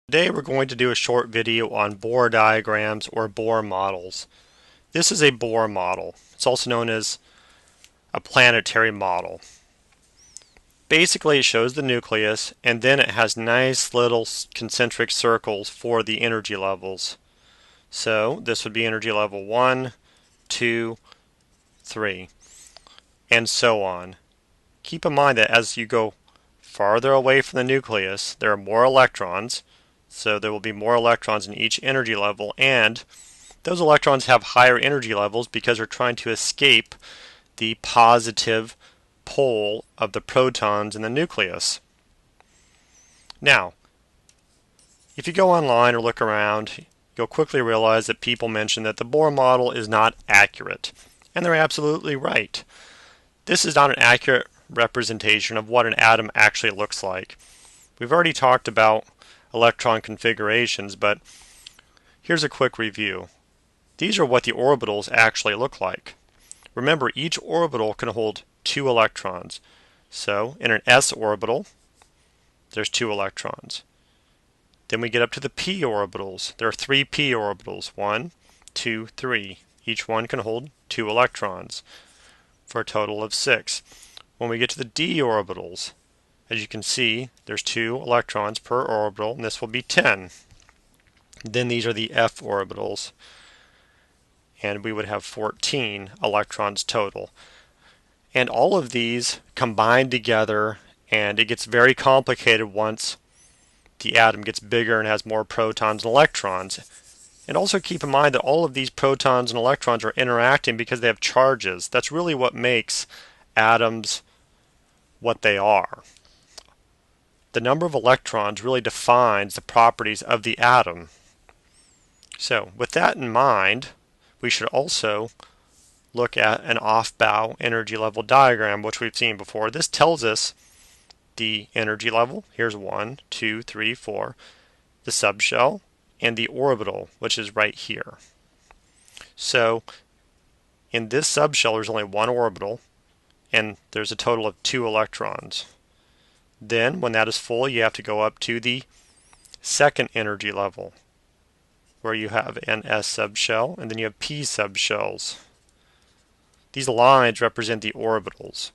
Today we're going to do a short video on Bohr diagrams or Bohr models. This is a Bohr model. It's also known as a planetary model. Basically it shows the nucleus and then it has nice little concentric circles for the energy levels. So this would be energy level 1, 2, 3, and so on. Keep in mind that as you go farther away from the nucleus, there are more electrons. So there will be more electrons in each energy level, and those electrons have higher energy levels because they're trying to escape the positive pole of the protons in the nucleus. Now, if you go online or look around, you'll quickly realize that people mention that the Bohr model is not accurate, and they're absolutely right. This is not an accurate representation of what an atom actually looks like. We've already talked about electron configurations, but here's a quick review. These are what the orbitals actually look like. Remember, each orbital can hold 2 electrons. So in an s orbital, there's 2 electrons. Then we get up to the p orbitals. There are 3 p orbitals. 1, 2, 3. Each one can hold 2 electrons for a total of 6. When we get to the d orbitals, as you can see, there's 2 electrons per orbital, and this will be 10. Then these are the f orbitals, and we would have 14 electrons total. And all of these combine together, and it gets very complicated once the atom gets bigger and has more protons and electrons. And also keep in mind that all of these protons and electrons are interacting because they have charges. That's really what makes atoms what they are. The number of electrons really defines the properties of the atom. So with that in mind, we should also look at an off-bow energy level diagram, which we've seen before. This tells us the energy level. Here's 1, 2, 3, 4, the subshell, and the orbital, which is right here. So in this subshell, there's only 1 orbital, and there's a total of 2 electrons. Then, when that is full, you have to go up to the second energy level, where you have an s subshell, and then you have p subshells. These lines represent the orbitals.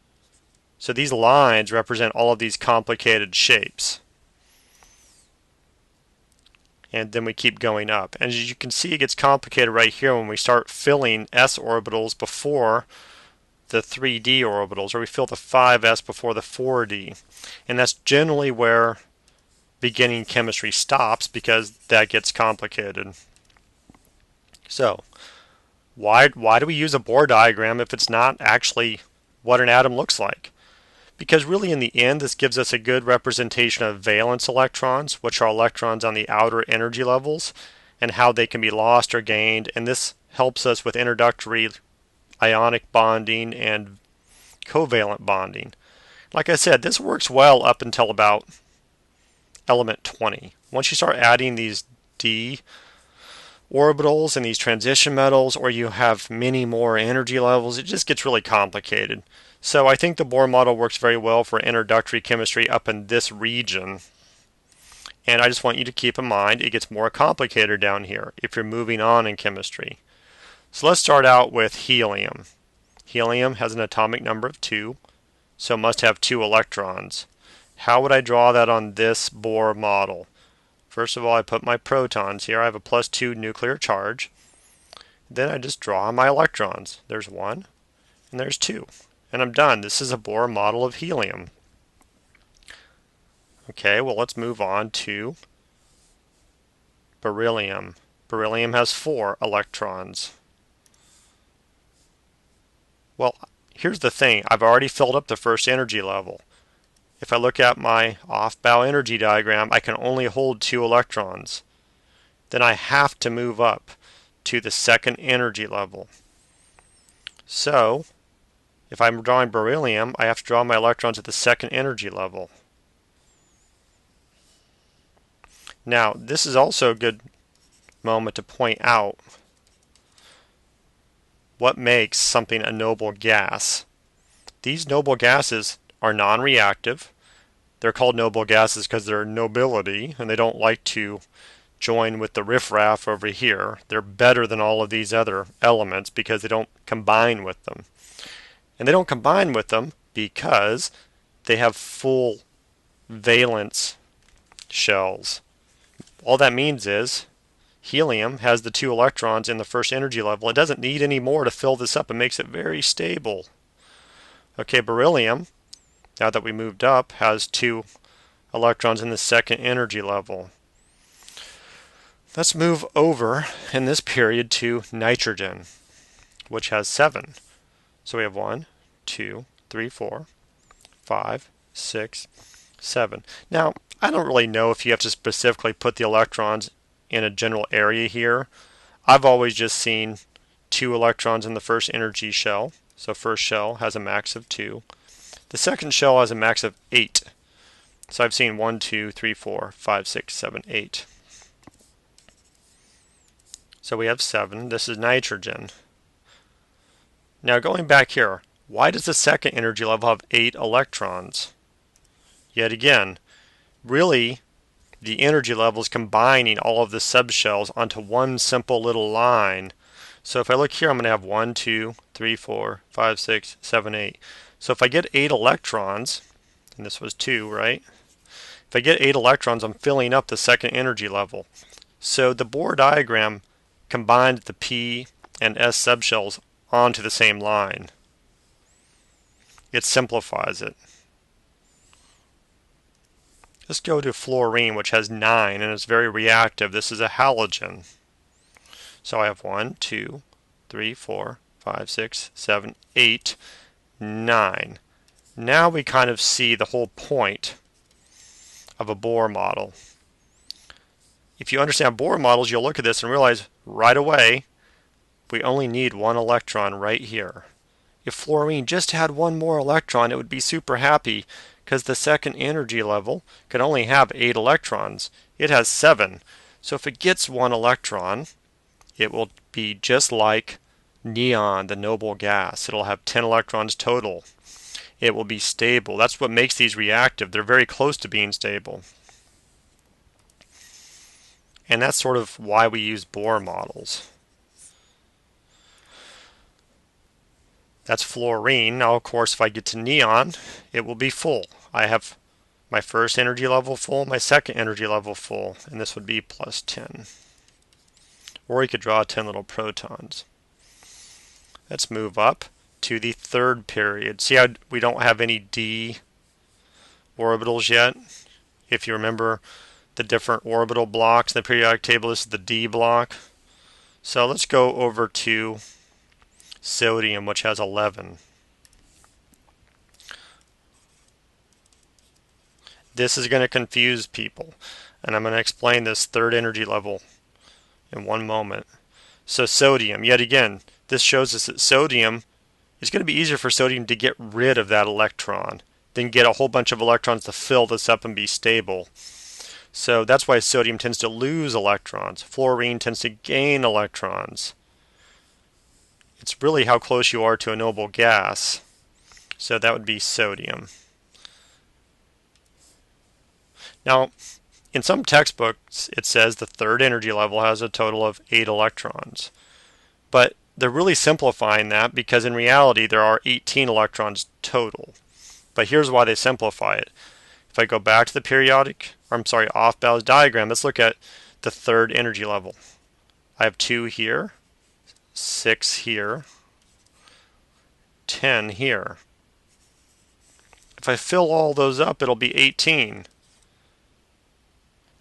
So these lines represent all of these complicated shapes. And then we keep going up. And as you can see, it gets complicated right here when we start filling s orbitals before the 3d orbitals, or we fill the 5s before the 4d. And that's generally where beginning chemistry stops because that gets complicated. So, why do we use a Bohr diagram if it's not actually what an atom looks like? Because really in the end this gives us a good representation of valence electrons, which are electrons on the outer energy levels, and how they can be lost or gained, and this helps us with introductory ionic bonding and covalent bonding. Like I said, this works well up until about element 20. Once you start adding these d orbitals and these transition metals, or you have many more energy levels, it just gets really complicated. So I think the Bohr model works very well for introductory chemistry up in this region. And I just want you to keep in mind it gets more complicated down here if you're moving on in chemistry. So let's start out with helium. Helium has an atomic number of 2, so it must have 2 electrons. How would I draw that on this Bohr model? First of all, I put my protons here. I have a +2 nuclear charge. Then I just draw my electrons. There's 1 and there's 2. And I'm done. This is a Bohr model of helium. Okay, well let's move on to beryllium. Beryllium has 4 electrons. Well, here's the thing. I've already filled up the first energy level. If I look at my off-bow energy diagram, I can only hold 2 electrons. Then I have to move up to the second energy level. So, if I'm drawing beryllium, I have to draw my electrons at the second energy level. Now, this is also a good moment to point out what makes something a noble gas. These noble gases are non-reactive. They're called noble gases because they're nobility, and they don't like to join with the riffraff over here. They're better than all of these other elements because they don't combine with them. And they don't combine with them because they have full valence shells. All that means is helium has the 2 electrons in the first energy level. It doesn't need any more to fill this up. It makes it very stable. Okay, beryllium, now that we moved up, has 2 electrons in the second energy level. Let's move over in this period to nitrogen, which has 7. So we have 1, 2, 3, 4, 5, 6, 7. Now, I don't really know if you have to specifically put the electrons in a general area here. I've always just seen 2 electrons in the first energy shell. So first shell has a max of 2. The second shell has a max of 8. So I've seen 1, 2, 3, 4, 5, 6, 7, 8. So we have 7. This is nitrogen. Now going back here, why does the second energy level have 8 electrons? Yet again, really the energy level is combining all of the subshells onto one simple little line. So if I look here, I'm going to have 1, 2, 3, 4, 5, 6, 7, 8. So if I get 8 electrons, and this was 2, right? If I get 8 electrons, I'm filling up the second energy level. So the Bohr diagram combined the p and s subshells onto the same line. It simplifies it. Let's go to fluorine, which has 9 and is very reactive. This is a halogen. So I have 1, 2, 3, 4, 5, 6, 7, 8, 9. Now we kind of see the whole point of a Bohr model. If you understand Bohr models, you'll look at this and realize right away we only need 1 electron right here. If fluorine just had 1 more electron, it would be super happy because the second energy level can only have 8 electrons. It has 7. So if it gets 1 electron, it will be just like neon, the noble gas. It'll have 10 electrons total. It will be stable. That's what makes these reactive. They're very close to being stable. And that's sort of why we use Bohr models. That's fluorine. Now, of course, if I get to neon, it will be full. I have my first energy level full, my second energy level full, and this would be plus 10. Or you could draw 10 little protons. Let's move up to the third period. See how we don't have any d orbitals yet? If you remember the different orbital blocks in the periodic table, this is the d block. So let's go over to sodium, which has 11. This is going to confuse people, and I'm going to explain this third energy level in one moment. So sodium, yet again, this shows us that sodium, it's going to be easier for sodium to get rid of that electron than get a whole bunch of electrons to fill this up and be stable. So that's why sodium tends to lose electrons. Fluorine tends to gain electrons. It's really how close you are to a noble gas. So that would be sodium. Now, in some textbooks, it says the third energy level has a total of 8 electrons. But they're really simplifying that because in reality there are 18 electrons total. But here's why they simplify it. If I go back to the off-balance diagram, let's look at the third energy level. I have 2 here, 6 here, 10 here. If I fill all those up, it'll be 18.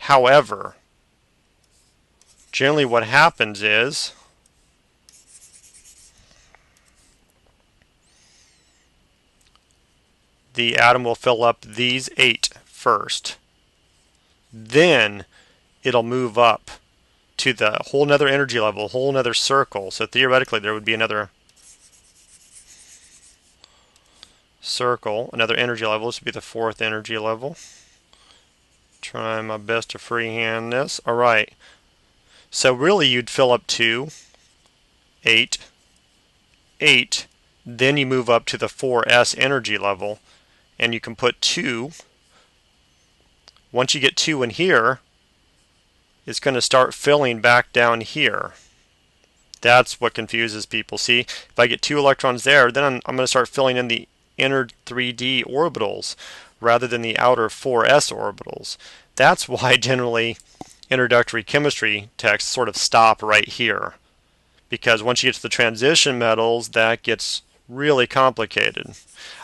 However, generally what happens is the atom will fill up these 8 first. Then it'll move up to the whole nother energy level, whole nother circle. So theoretically there would be another circle, another energy level. This would be the fourth energy level. Try my best to freehand this. Alright. So really you'd fill up 2, 8, 8. Then you move up to the 4s energy level. And you can put 2 once you get 2 in here, it's going to start filling back down here. That's what confuses people. See, if I get 2 electrons there, then I'm going to start filling in the inner 3d orbitals rather than the outer 4s orbitals. That's why generally introductory chemistry texts sort of stop right here, because once you get to the transition metals, that gets really complicated.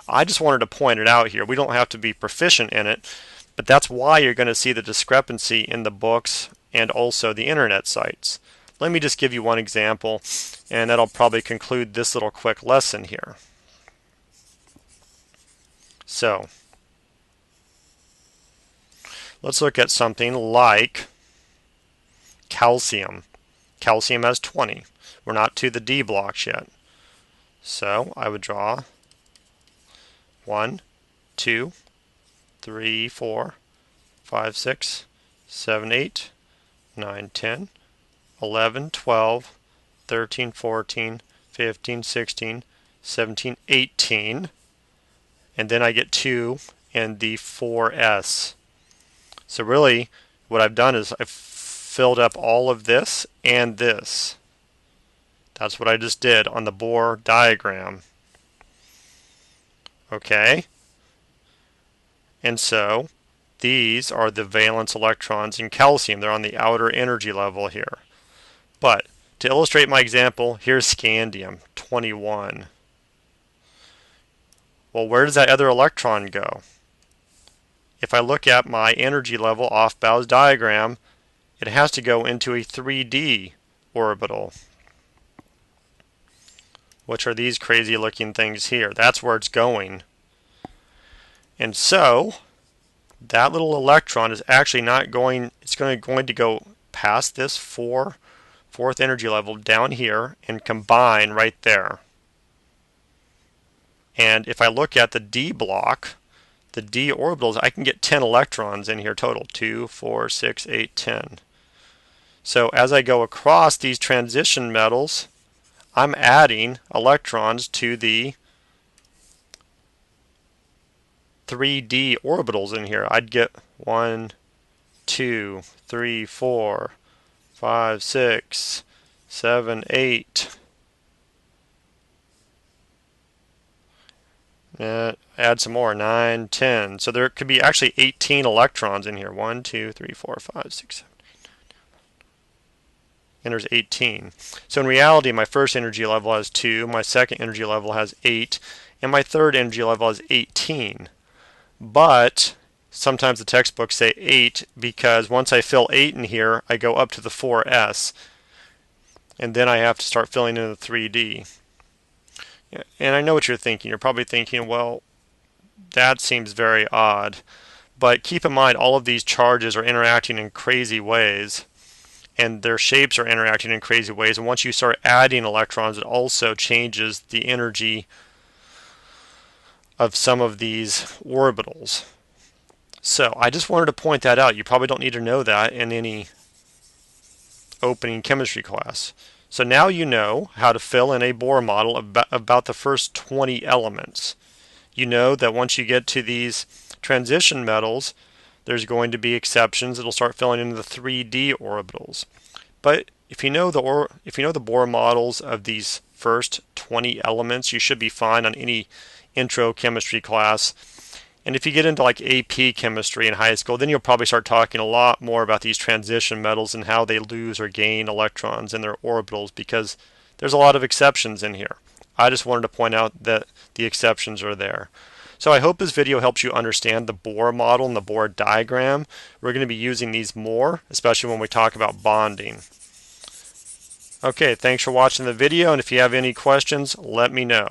I just wanted to point it out here. We don't have to be proficient in it, but that's why you're going to see the discrepancy in the books and also the internet sites. Let me just give you one example, and that'll probably conclude this little quick lesson here. So, let's look at something like calcium. Calcium has 20. We're not to the D blocks yet. So I would draw 1, 2, 3, 4, 5, 6, 7, 8, 9, 10, 11, 12, 13, 14, 15, 16, 17, 18. And then I get 2 in the 4s. So really what I've done is I've filled up all of this and this. That's what I just did on the Bohr diagram. Okay? And so these are the valence electrons in calcium. They're on the outer energy level here. But to illustrate my example, here's scandium, 21. Well, where does that other electron go? If I look at my energy level off Bow's diagram, it has to go into a 3d orbital, which are these crazy looking things here. That's where it's going. And so that little electron is actually not going, it's going to go past this fourth energy level down here and combine right there. And if I look at the D block, the D orbitals, I can get 10 electrons in here total. 2, 4, 6, 8, 10. So as I go across these transition metals, I'm adding electrons to the 3d orbitals in here. I'd get 1, 2, 3, 4, 5, 6, 7, 8. Add some more, 9, 10. So there could be actually 18 electrons in here. 1, 2, 3, 4, 5, 6, 7, 8, 9, 10. And there's 18. So in reality, my first energy level has 2, my second energy level has 8, and my third energy level has 18. But sometimes the textbooks say 8 because once I fill 8 in here, I go up to the 4s. And then I have to start filling in the 3d. And I know what you're thinking. You're probably thinking, well, that seems very odd. But keep in mind, all of these charges are interacting in crazy ways, and their shapes are interacting in crazy ways. And once you start adding electrons, it also changes the energy of some of these orbitals. So I just wanted to point that out. You probably don't need to know that in any opening chemistry class. So now you know how to fill in a Bohr model about the first 20 elements. You know that once you get to these transition metals, there's going to be exceptions. It'll start filling in the 3d orbitals. But if you know the Bohr models of these first 20 elements, you should be fine on any intro chemistry class. And if you get into like AP chemistry in high school, then you'll probably start talking a lot more about these transition metals and how they lose or gain electrons in their orbitals, because there's a lot of exceptions in here. I just wanted to point out that the exceptions are there. So I hope this video helps you understand the Bohr model and the Bohr diagram. We're going to be using these more, especially when we talk about bonding. Okay, thanks for watching the video, and if you have any questions, let me know.